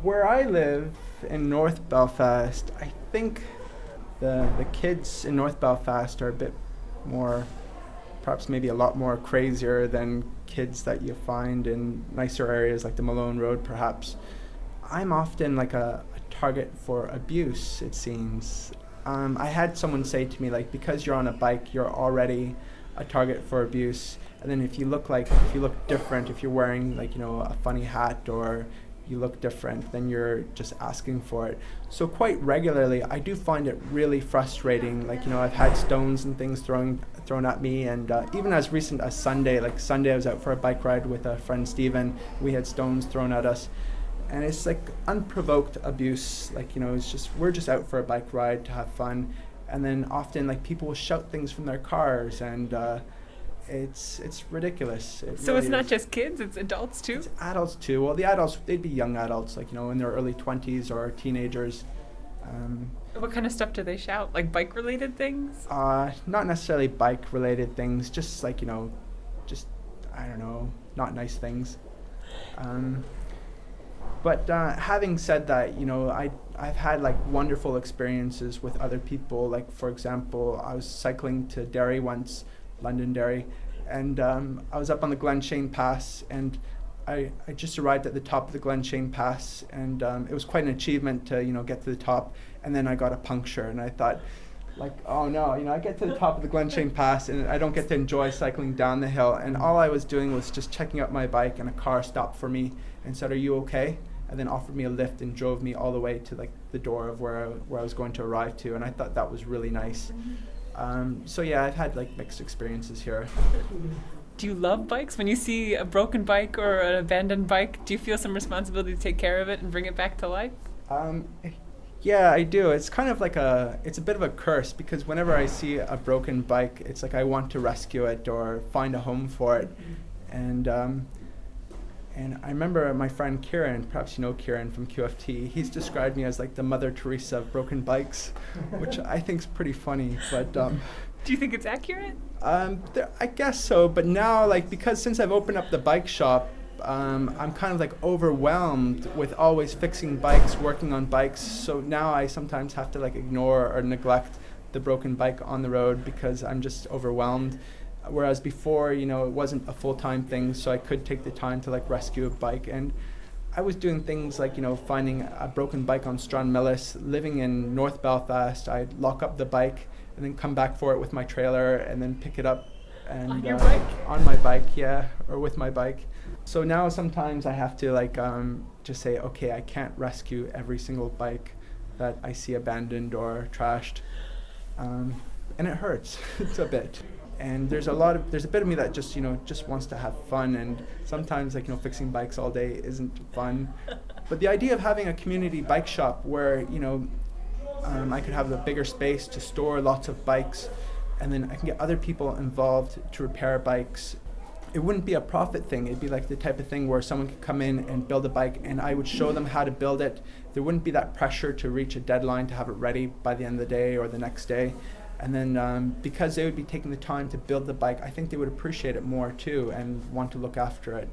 Where I live in North Belfast, I think the kids in North Belfast are a bit more, perhaps maybe a lot more crazier than kids that you find in nicer areas like the Malone Road, perhaps. I'm often like a target for abuse, it seems. I had someone say to me, like, because you're on a bike, you're already a target for abuse. And then if you look different, if you're wearing like, a funny hat or you look different, then you're just asking for it. So quite regularly, I do find it really frustrating. Like, I've had stones and things thrown at me, and even as recent as Sunday, like Sunday I was out for a bike ride with a friend Stephen, we had stones thrown at us. And it's like unprovoked abuse, like, it's just, we're just out for a bike ride to have fun. And then often like people will shout things from their cars, and it's ridiculous. So it's not just kids, it's adults too? It's adults too. Well, the adults, they'd be young adults, like, in their early 20s or teenagers. What kind of stuff do they shout? Like bike related things? Not necessarily bike related things, just like, just, I don't know, not nice things. But having said that, I've had like wonderful experiences with other people. Like, for example, I was cycling to Derry once, Londonderry, and I was up on the Glenshane Pass, and I just arrived at the top of the Glenshane Pass, and it was quite an achievement to get to the top. And then I got a puncture, and I thought, like, oh no, I get to the top of the Glenshane Pass and I don't get to enjoy cycling down the hill. And all I was doing was just checking out my bike, and a car stopped for me and said, "Are you okay?" And then offered me a lift and drove me all the way to like the door of where I was going to arrive to. And I thought that was really nice. So yeah, I've had like mixed experiences here. Do you love bikes? When you see a broken bike or an abandoned bike, do you feel some responsibility to take care of it and bring it back to life? Yeah, I do. It's kind of like it's a bit of a curse, because whenever I see a broken bike, it's like I want to rescue it or find a home for it. And I remember my friend Kieran, perhaps you know Kieran from QFT, he's described me as like the Mother Teresa of broken bikes, which I think is pretty funny. But do you think it's accurate? I guess so. But now, like, because since I've opened up the bike shop, I'm kind of like overwhelmed with always fixing bikes, working on bikes. So now I sometimes have to like ignore or neglect the broken bike on the road because I'm just overwhelmed. Whereas before, it wasn't a full-time thing, so I could take the time to like rescue a bike. And I was doing things like, finding a broken bike on Stranmillis, living in North Belfast. I'd lock up the bike and then come back for it with my trailer and then pick it up. And, on your bike? On my bike, yeah, or with my bike. So now sometimes I have to like just say, okay, I can't rescue every single bike that I see abandoned or trashed. And it hurts. It's a bit. And there's a bit of me that just just wants to have fun, and sometimes like fixing bikes all day isn't fun. But the idea of having a community bike shop where I could have a bigger space to store lots of bikes, and then I can get other people involved to repair bikes. It wouldn't be a profit thing. It'd be like the type of thing where someone could come in and build a bike, and I would show them how to build it. There wouldn't be that pressure to reach a deadline to have it ready by the end of the day or the next day. And then because they would be taking the time to build the bike, I think they would appreciate it more too and want to look after it.